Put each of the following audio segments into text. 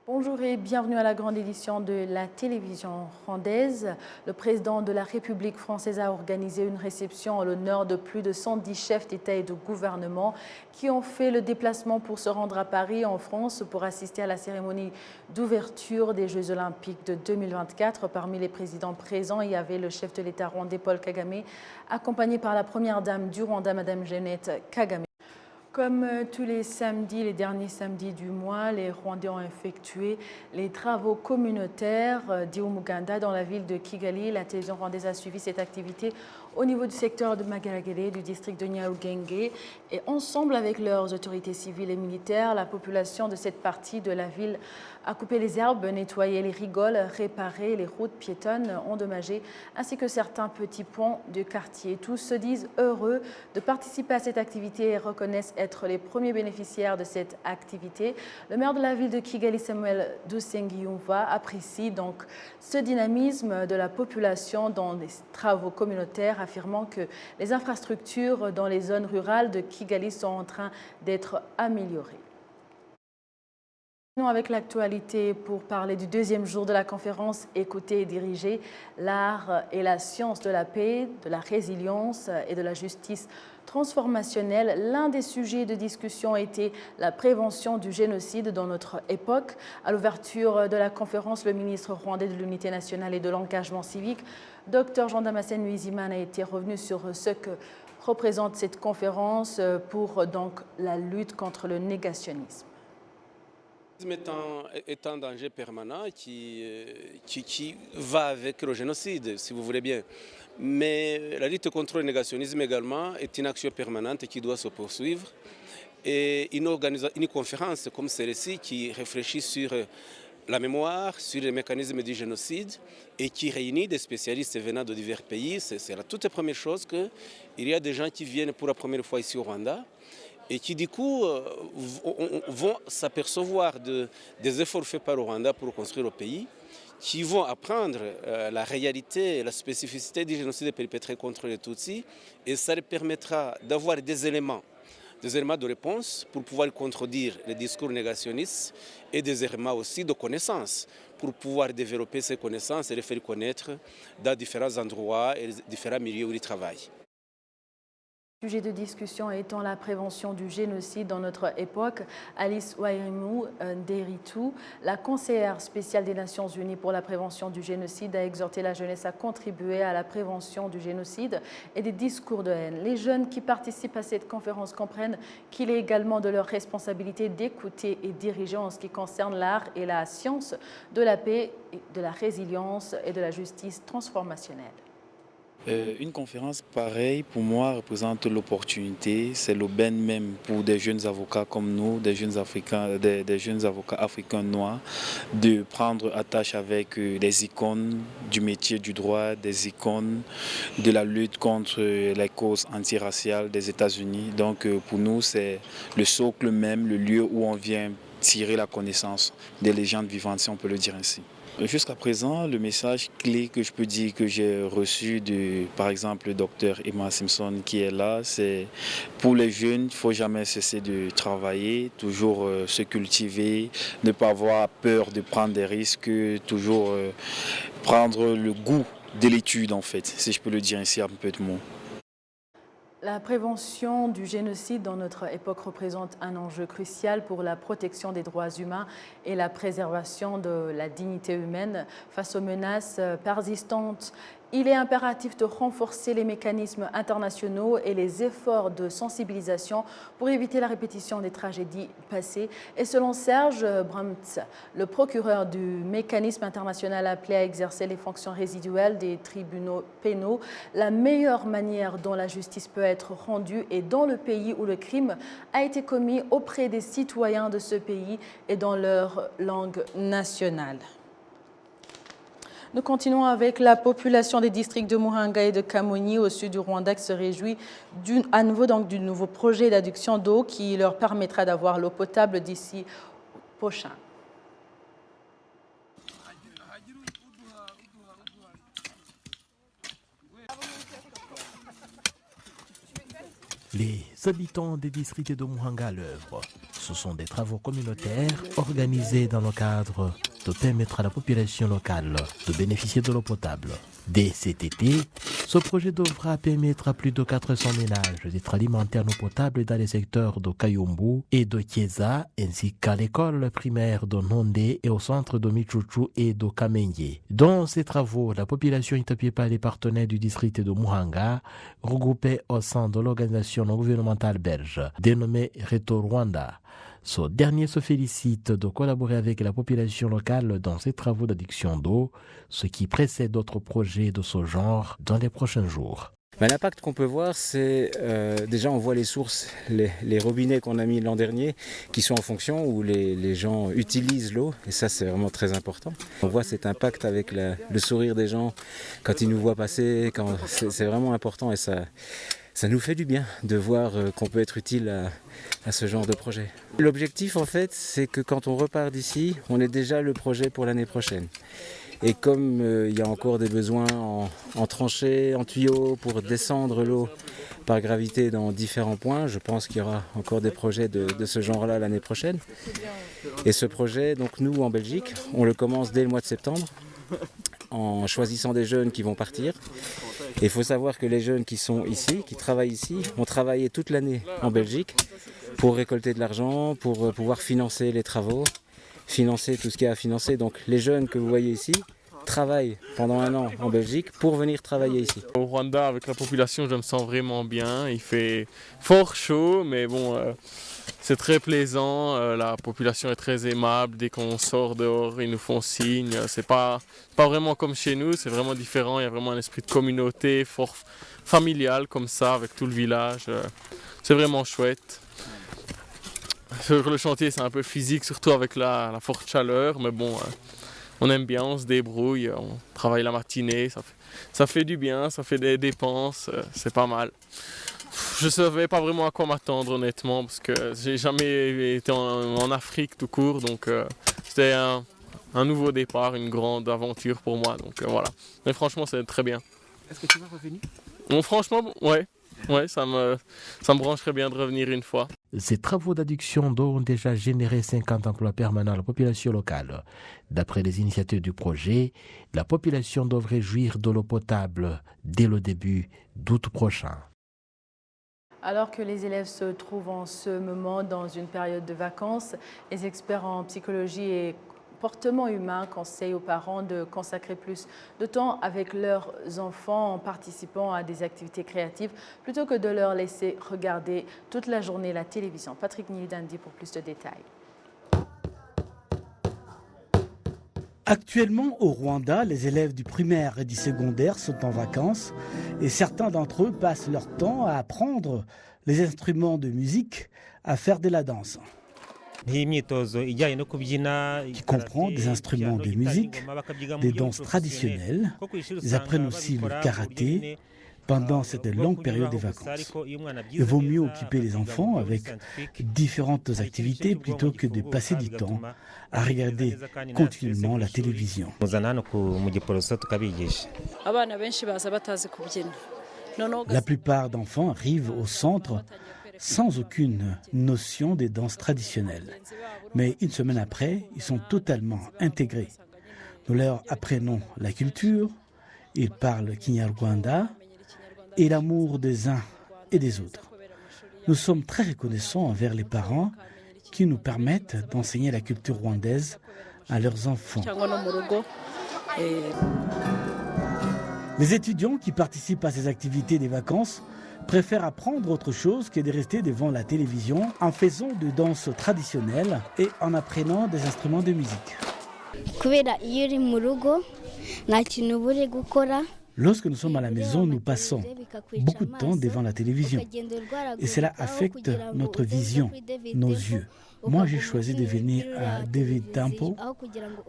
Bonjour et bienvenue à la grande édition de la télévision rwandaise. Le président de la République française a organisé une réception en l'honneur de plus de 110 chefs d'État et de gouvernement qui ont fait le déplacement pour se rendre à Paris, en France, pour assister à la cérémonie d'ouverture des Jeux Olympiques de 2024. Parmi les présidents présents, il y avait le chef de l'État rwandais Paul Kagame, accompagné par la première dame du Rwanda, Madame Jeannette Kagame. Comme tous les samedis, les derniers samedis du mois, les Rwandais ont effectué les travaux communautaires d'Iumuganda dans la ville de Kigali. La télévision rwandaise a suivi cette activité au niveau du secteur de Magalagere, du district de Nyarugenge. Et ensemble avec leurs autorités civiles et militaires, la population de cette partie de la ville a coupé les herbes, nettoyé les rigoles, réparé les routes piétonnes endommagées, ainsi que certains petits ponts de quartier. Tous se disent heureux de participer à cette activité et reconnaissent être les premiers bénéficiaires de cette activité. Le maire de la ville de Kigali, Samuel Dusengiyumva, apprécie donc ce dynamisme de la population dans les travaux communautaires, affirmant que les infrastructures dans les zones rurales de Kigali sont en train d'être améliorées. Avec l'actualité pour parler du deuxième jour de la conférence Écouter et diriger, l'art et la science de la paix, de la résilience et de la justice transformationnelle. L'un des sujets de discussion était la prévention du génocide dans notre époque. À l'ouverture de la conférence, le ministre rwandais de l'Unité nationale et de l'engagement civique, Dr Jean Damascène Bizimana, a été revenu sur ce que représente cette conférence pour donc la lutte contre le négationnisme. Est un danger permanent qui va avec le génocide, si vous voulez bien. Mais la lutte contre le négationnisme également est une action permanente qui doit se poursuivre. Et une conférence comme celle-ci qui réfléchit sur la mémoire, sur les mécanismes du génocide et qui réunit des spécialistes venant de divers pays, c'est la toute première chose qu'il y a des gens qui viennent pour la première fois ici au Rwanda et qui du coup vont s'apercevoir des efforts faits par le Rwanda pour construire le pays, qui vont apprendre la réalité et la spécificité du génocide perpétré contre les Tutsis, et ça leur permettra d'avoir des éléments de réponse pour pouvoir contredire les discours négationnistes et des éléments aussi de connaissances pour pouvoir développer ces connaissances et les faire connaître dans différents endroits et différents milieux où ils travaillent. Sujet de discussion étant la prévention du génocide dans notre époque, Alice Wairimu Nderitu, la conseillère spéciale des Nations Unies pour la prévention du génocide, a exhorté la jeunesse à contribuer à la prévention du génocide et des discours de haine. Les jeunes qui participent à cette conférence comprennent qu'il est également de leur responsabilité d'écouter et diriger en ce qui concerne l'art et la science de la paix, de la résilience et de la justice transformationnelle. Une conférence pareille, pour moi, représente l'opportunité, c'est l'aubaine même pour des jeunes avocats comme nous, des jeunes avocats africains noirs, de prendre attache avec des icônes du métier du droit, des icônes de la lutte contre les causes antiraciales des États-Unis. Donc pour nous, c'est le socle même, le lieu où on vient tirer la connaissance des légendes vivantes, si on peut le dire ainsi. Jusqu'à présent, le message clé que je peux dire que j'ai reçu de, par exemple, le docteur Emma Simpson qui est là, c'est pour les jeunes, il ne faut jamais cesser de travailler, toujours se cultiver, ne pas avoir peur de prendre des risques, toujours prendre le goût de l'étude en fait, si je peux le dire ainsi en peu de mots. La prévention du génocide dans notre époque représente un enjeu crucial pour la protection des droits humains et la préservation de la dignité humaine face aux menaces persistantes. Il est impératif de renforcer les mécanismes internationaux et les efforts de sensibilisation pour éviter la répétition des tragédies passées. Et selon Serge Bremtz, le procureur du mécanisme international appelé à exercer les fonctions résiduelles des tribunaux pénaux, la meilleure manière dont la justice peut être rendue est dans le pays où le crime a été commis auprès des citoyens de ce pays et dans leur langue nationale. Nous continuons avec la population des districts de Muhanga et de Kamonyi au sud du Rwanda qui se réjouit à nouveau donc du nouveau projet d'adduction d'eau qui leur permettra d'avoir l'eau potable d'ici prochain. Les habitants des districts de Muhanga à l'œuvre. Ce sont des travaux communautaires organisés dans le cadre de permettre à la population locale de bénéficier de l'eau potable. Dès cet été, ce projet devra permettre à plus de 400 ménages d'être alimentés en eau potable dans les secteurs de Kayumbu et de Kieza, ainsi qu'à l'école primaire de Nonde et au centre de Michuchu et de Kamenye. Dans ces travaux, la population est appuyée par les partenaires du district de Muhanga, regroupés au sein de l'organisation non gouvernementale belge, dénommée Reto Rwanda. Ce dernier se félicite de collaborer avec la population locale dans ces travaux d'adduction d'eau, ce qui précède d'autres projets de ce genre dans les prochains jours. L'impact qu'on peut voir, c'est déjà on voit les sources, les robinets qu'on a mis l'an dernier qui sont en fonction où les gens utilisent l'eau et ça c'est vraiment très important. On voit cet impact avec le sourire des gens quand ils nous voient passer, c'est vraiment important et ça nous fait du bien de voir qu'on peut être utile à ce genre de projet. L'objectif en fait, c'est que quand on repart d'ici, on ait déjà le projet pour l'année prochaine. Et comme il y a encore des besoins en tranchées, en tuyaux pour descendre l'eau par gravité dans différents points, je pense qu'il y aura encore des projets de ce genre-là l'année prochaine. Et ce projet, donc nous en Belgique, on le commence dès le mois de septembre en choisissant des jeunes qui vont partir. Et il faut savoir que les jeunes qui sont ici, qui travaillent ici, ont travaillé toute l'année en Belgique pour récolter de l'argent, pour pouvoir financer les travaux, financer tout ce qu'il y a à financer. Donc les jeunes que vous voyez ici travaillent pendant un an en Belgique pour venir travailler ici. Au Rwanda, avec la population, je me sens vraiment bien. Il fait fort chaud, mais bon, c'est très plaisant. La population est très aimable. Dès qu'on sort dehors, ils nous font signe. C'est pas vraiment comme chez nous, c'est vraiment différent. Il y a vraiment un esprit de communauté fort familial comme ça, avec tout le village. C'est vraiment chouette. Sur le chantier, c'est un peu physique, surtout avec la forte chaleur, mais bon, on aime bien, on se débrouille, on travaille la matinée, ça fait du bien, ça fait des dépenses, c'est pas mal. Je ne savais pas vraiment à quoi m'attendre honnêtement, parce que j'ai jamais été en Afrique tout court, donc c'était un nouveau départ, une grande aventure pour moi, donc voilà. Mais franchement, c'est très bien. Est-ce que tu vas revenir ? Bon, franchement, ouais. Ouais, ça me brancherait bien de revenir une fois. Ces travaux d'adduction d'eau ont déjà généré 50 emplois permanents à la population locale. D'après les initiateurs du projet, la population devrait jouir de l'eau potable dès le début d'août prochain. Alors que les élèves se trouvent en ce moment dans une période de vacances, les experts en psychologie et comportement humain conseille aux parents de consacrer plus de temps avec leurs enfants en participant à des activités créatives plutôt que de leur laisser regarder toute la journée la télévision. Patrick Nidandi pour plus de détails. Actuellement, au Rwanda, les élèves du primaire et du secondaire sont en vacances et certains d'entre eux passent leur temps à apprendre les instruments de musique, à faire de la danse. Qui comprend des instruments de musique, des danses traditionnelles. Ils apprennent aussi le karaté pendant cette longue période des vacances. Il vaut mieux occuper les enfants avec différentes activités plutôt que de passer du temps à regarder continuellement la télévision. La plupart d'enfants arrivent au centre sans aucune notion des danses traditionnelles. Mais une semaine après, ils sont totalement intégrés. Nous leur apprenons la culture, ils parlent Kinyarwanda et l'amour des uns et des autres. Nous sommes très reconnaissants envers les parents qui nous permettent d'enseigner la culture rwandaise à leurs enfants. Les étudiants qui participent à ces activités des vacances préfèrent apprendre autre chose que de rester devant la télévision en faisant de danse traditionnelle et en apprenant des instruments de musique. Lorsque nous sommes à la maison, nous passons beaucoup de temps devant la télévision et cela affecte notre vision, nos yeux. Moi, j'ai choisi de venir à David Temple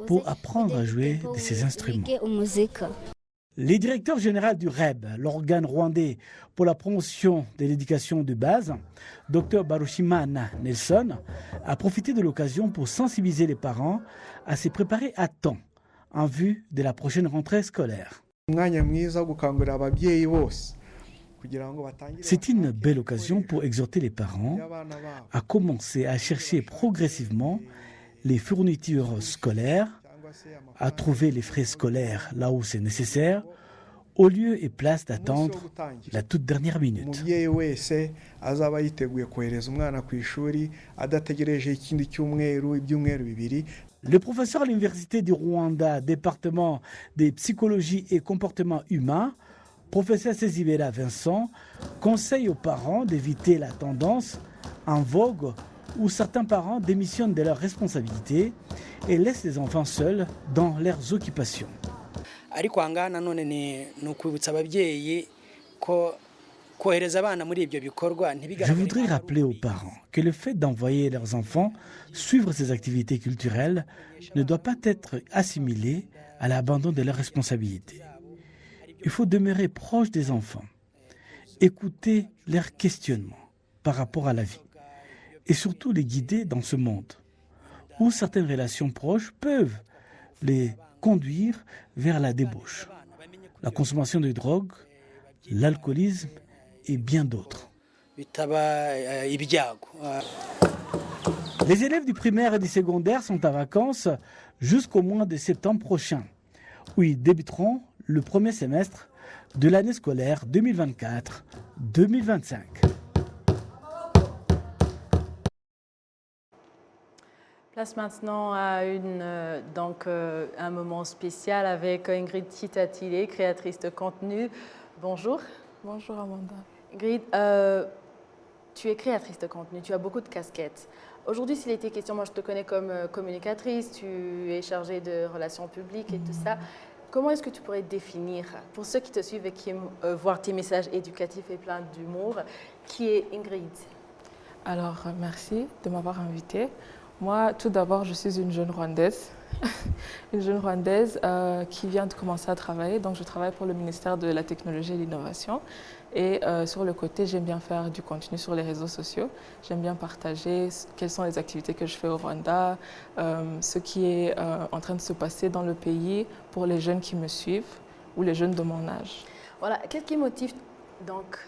pour apprendre à jouer de ces instruments. Le directeur général du REB, l'organe rwandais pour la promotion de l'éducation de base, Dr Barushimana Nelson, a profité de l'occasion pour sensibiliser les parents à se préparer à temps en vue de la prochaine rentrée scolaire. C'est une belle occasion pour exhorter les parents à commencer à chercher progressivement les fournitures scolaires, à trouver les frais scolaires là où c'est nécessaire, au lieu et place d'attendre la toute dernière minute. Le professeur à l'Université du Rwanda, département de psychologie et comportement humain, professeur Sezibera Vincent, conseille aux parents d'éviter la tendance en vogue où certains parents démissionnent de leurs responsabilités et laissent les enfants seuls dans leurs occupations. Je voudrais rappeler aux parents que le fait d'envoyer leurs enfants suivre ces activités culturelles ne doit pas être assimilé à l'abandon de leurs responsabilités. Il faut demeurer proche des enfants, écouter leurs questionnements par rapport à la vie et surtout les guider dans ce monde où certaines relations proches peuvent les conduire vers la débauche, la consommation de drogue, l'alcoolisme et bien d'autres. Les élèves du primaire et du secondaire sont en vacances jusqu'au mois de septembre prochain, où ils débuteront le premier semestre de l'année scolaire 2024-2025. Place maintenant à un moment spécial avec Ingrid Chitatile, créatrice de contenu. Bonjour. Bonjour Amanda. Ingrid, tu es créatrice de contenu, tu as beaucoup de casquettes. Aujourd'hui, s'il était question, moi je te connais comme communicatrice, tu es chargée de relations publiques et tout ça. Comment est-ce que tu pourrais définir, pour ceux qui te suivent et qui aiment voir tes messages éducatifs et pleins d'humour, qui est Ingrid? Alors, merci de m'avoir invitée. Moi, tout d'abord, je suis une jeune Rwandaise, qui vient de commencer à travailler. Donc, je travaille pour le ministère de la Technologie et de l'Innovation. Et sur le côté, j'aime bien faire du contenu sur les réseaux sociaux. J'aime bien partager quelles sont les activités que je fais au Rwanda, ce qui est en train de se passer dans le pays pour les jeunes qui me suivent ou les jeunes de mon âge. Voilà, qu'est-ce qui motive donc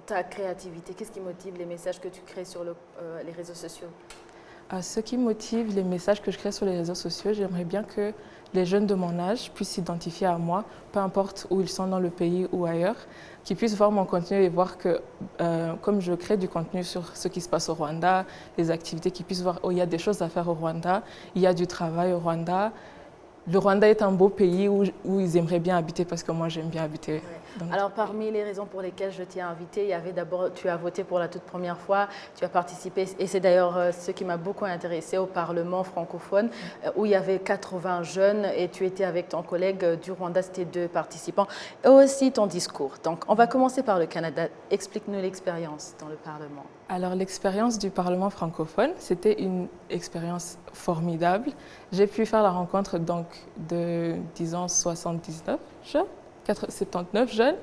ta créativité? Qu'est-ce qui motive les messages que tu crées sur les réseaux sociaux? Ce qui motive les messages que je crée sur les réseaux sociaux, j'aimerais bien que les jeunes de mon âge puissent s'identifier à moi, peu importe où ils sont dans le pays ou ailleurs, qu'ils puissent voir mon contenu et voir que, comme je crée du contenu sur ce qui se passe au Rwanda, les activités, qu'ils puissent voir, oh, il y a des choses à faire au Rwanda, il y a du travail au Rwanda. Le Rwanda est un beau pays où ils aimeraient bien habiter parce que moi j'aime bien habiter. Ouais. Alors parmi les raisons pour lesquelles je t'ai invité, il y avait d'abord, tu as voté pour la toute première fois, tu as participé, et c'est d'ailleurs ce qui m'a beaucoup intéressé au Parlement francophone, où il y avait 80 jeunes et tu étais avec ton collègue du Rwanda, c'était 2 participants, et aussi ton discours. Donc on va commencer par le Canada. Explique-nous l'expérience dans le Parlement. Alors l'expérience du Parlement francophone, c'était une expérience formidable. J'ai pu faire la rencontre donc de, disons, 79 jeunes,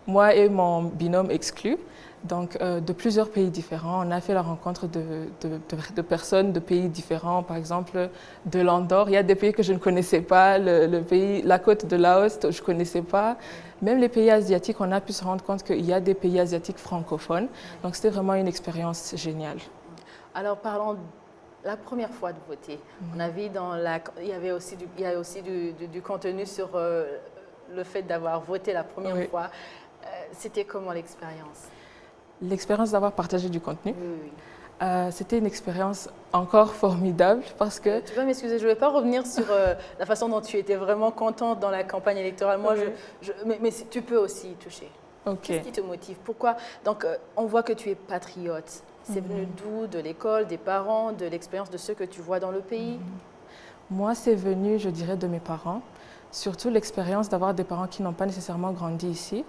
moi et mon binôme exclu, donc de plusieurs pays différents. On a fait la rencontre de personnes de pays différents, par exemple de l'Andorre. Il y a des pays que je ne connaissais pas, la côte de Laos, je ne connaissais pas. Même les pays asiatiques, on a pu se rendre compte qu'il y a des pays asiatiques francophones. Donc c'était vraiment une expérience géniale. Alors parlons la première fois de voter. On a vu il y a aussi du contenu sur le fait d'avoir voté la première fois. C'était comment l'expérience? L'expérience d'avoir partagé du contenu. Oui. C'était une expérience encore formidable parce que... Tu vas m'excuser, je ne vais pas revenir sur la façon dont tu étais vraiment contente dans la campagne électorale. Moi, mais tu peux aussi y toucher. Qu'est-ce qui te motive? Pourquoi? Donc, on voit que tu es patriote. C'est venu d'où? De l'école, des parents, de l'expérience de ceux que tu vois dans le pays? Moi, c'est venu, je dirais, de mes parents. Surtout l'expérience d'avoir des parents qui n'ont pas nécessairement grandi ici.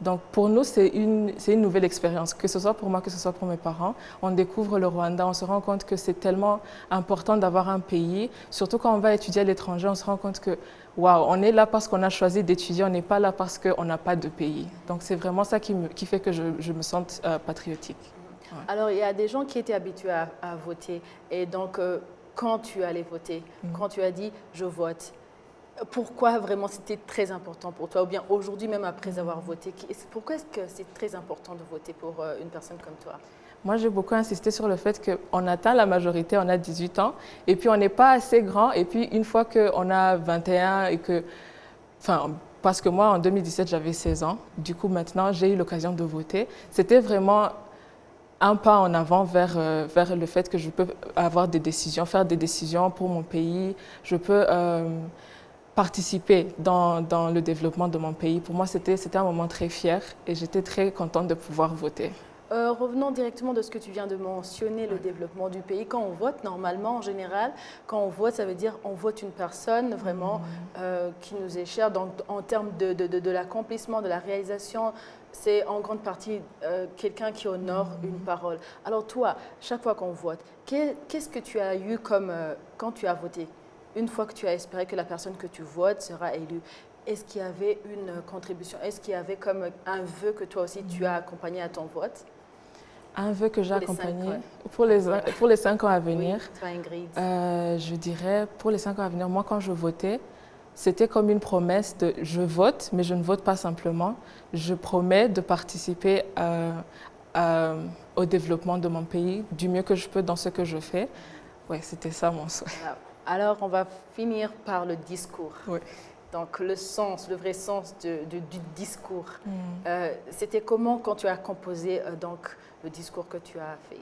Donc pour nous, c'est une nouvelle expérience, que ce soit pour moi, que ce soit pour mes parents. On découvre le Rwanda, on se rend compte que c'est tellement important d'avoir un pays. Surtout quand on va étudier à l'étranger, on se rend compte que waouh, on est là parce qu'on a choisi d'étudier, on n'est pas là parce qu'on n'a pas de pays. Donc c'est vraiment ça qui fait que je me sente patriotique. Ouais. Alors il y a des gens qui étaient habitués à voter et donc quand tu allais voter, quand tu as dit « je vote », Pourquoi vraiment c'était très important pour toi, ou bien aujourd'hui même après avoir voté, pourquoi est-ce que c'est très important de voter pour une personne comme toi? Moi, j'ai beaucoup insisté sur le fait qu'on atteint la majorité, on a 18 ans, et puis on n'est pas assez grand, et puis une fois qu'on a 21 et que... Enfin, parce que moi, en 2017, j'avais 16 ans, du coup maintenant, j'ai eu l'occasion de voter. C'était vraiment un pas en avant vers le fait que je peux avoir des décisions, faire des décisions pour mon pays, je peux... participer dans le développement de mon pays. Pour moi, c'était un moment très fier et j'étais très contente de pouvoir voter. Revenons directement de ce que tu viens de mentionner, le développement du pays. Quand on vote, normalement, en général, quand on vote, ça veut dire on vote une personne vraiment qui nous est chère. Donc, en termes de l'accomplissement, de la réalisation, c'est en grande partie quelqu'un qui honore une parole. Alors toi, chaque fois qu'on vote, qu'est-ce que tu as eu comme quand tu as voté? Une fois que tu as espéré que la personne que tu votes sera élue, est-ce qu'il y avait une contribution? Est-ce qu'il y avait comme un vœu que toi aussi tu as accompagné à ton vote? Un vœu que j'ai accompagné pour les 5 ans à venir. Oui, toi, Ingrid. Je dirais pour les 5 ans à venir, moi quand je votais, c'était comme une promesse de je vote, mais je ne vote pas simplement. Je promets de participer au développement de mon pays du mieux que je peux dans ce que je fais. Ouais, c'était ça mon souhait. Alors, on va finir par le discours. Oui. Donc, le vrai sens du discours. C'était comment quand tu as composé donc, le discours que tu as fait?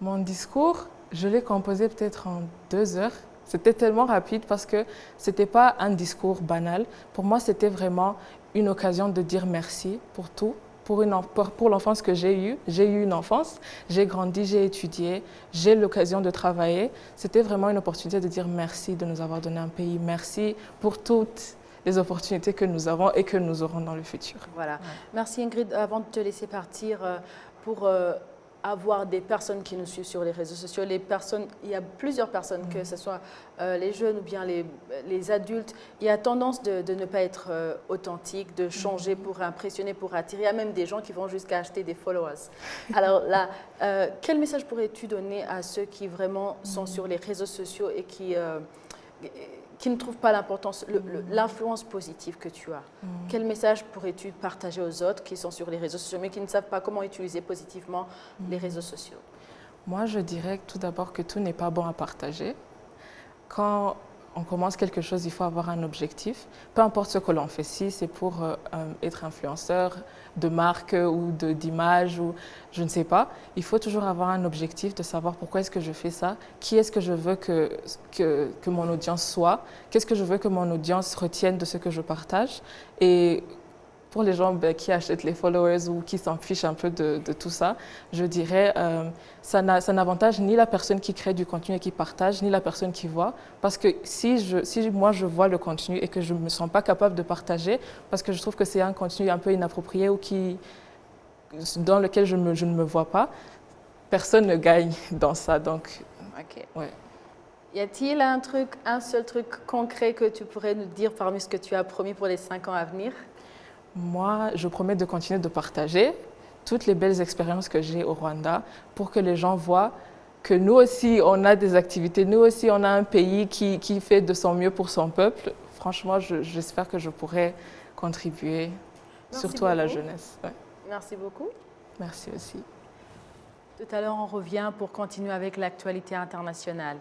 Mon discours, je l'ai composé peut-être en 2 heures. C'était tellement rapide parce que ce n'était pas un discours banal. Pour moi, c'était vraiment une occasion de dire merci pour tout. Pour l'enfance que j'ai eu une enfance, j'ai grandi, j'ai étudié, j'ai l'occasion de travailler. C'était vraiment une opportunité de dire merci de nous avoir donné un pays. Merci pour toutes les opportunités que nous avons et que nous aurons dans le futur. Voilà. Ouais. Merci Ingrid. Avant de te laisser partir, pour avoir des personnes qui nous suivent sur les réseaux sociaux, il y a plusieurs personnes, que ce soit les jeunes ou bien les adultes, il y a tendance de ne pas être authentique, de changer pour impressionner, pour attirer. Il y a même des gens qui vont jusqu'à acheter des followers. Alors là, quel message pourrais-tu donner à ceux qui vraiment sont sur les réseaux sociaux et qui ne trouvent pas l'influence positive que tu as? Quel message pourrais-tu partager aux autres qui sont sur les réseaux sociaux mais qui ne savent pas comment utiliser positivement les réseaux sociaux? Moi, je dirais tout d'abord que tout n'est pas bon à partager. Quand on commence quelque chose, il faut avoir un objectif. Peu importe ce que l'on fait, si c'est pour être influenceur de marque ou d'image ou je ne sais pas, il faut toujours avoir un objectif de savoir pourquoi est-ce que je fais ça, qui est-ce que je veux que mon audience soit, qu'est-ce que je veux que mon audience retienne de ce que je partage. Et pour les gens qui achètent les followers ou qui s'en fichent un peu de tout ça, je dirais ça n'avantage ni la personne qui crée du contenu et qui partage, ni la personne qui voit. Parce que si moi je vois le contenu et que je ne me sens pas capable de partager, parce que je trouve que c'est un contenu un peu inapproprié ou dans lequel je ne me vois pas, personne ne gagne dans ça. Donc, ouais. Y a-t-il un seul truc concret que tu pourrais nous dire parmi ce que tu as promis pour les 5 ans à venir? Moi, je promets de continuer de partager toutes les belles expériences que j'ai au Rwanda pour que les gens voient que nous aussi, on a des activités, nous aussi, on a un pays qui fait de son mieux pour son peuple. Franchement, j'espère que je pourrai contribuer, surtout à la jeunesse. Ouais. Merci beaucoup. Merci aussi. Tout à l'heure, on revient pour continuer avec l'actualité internationale.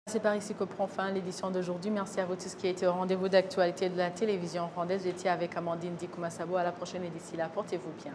C'est par ici que prend fin l'édition d'aujourd'hui. Merci à vous tous qui étaient au rendez-vous d'actualité de la télévision rwandaise. J'étais avec Amandine Dikouma Sabo. À la prochaine et d'ici là, portez-vous bien.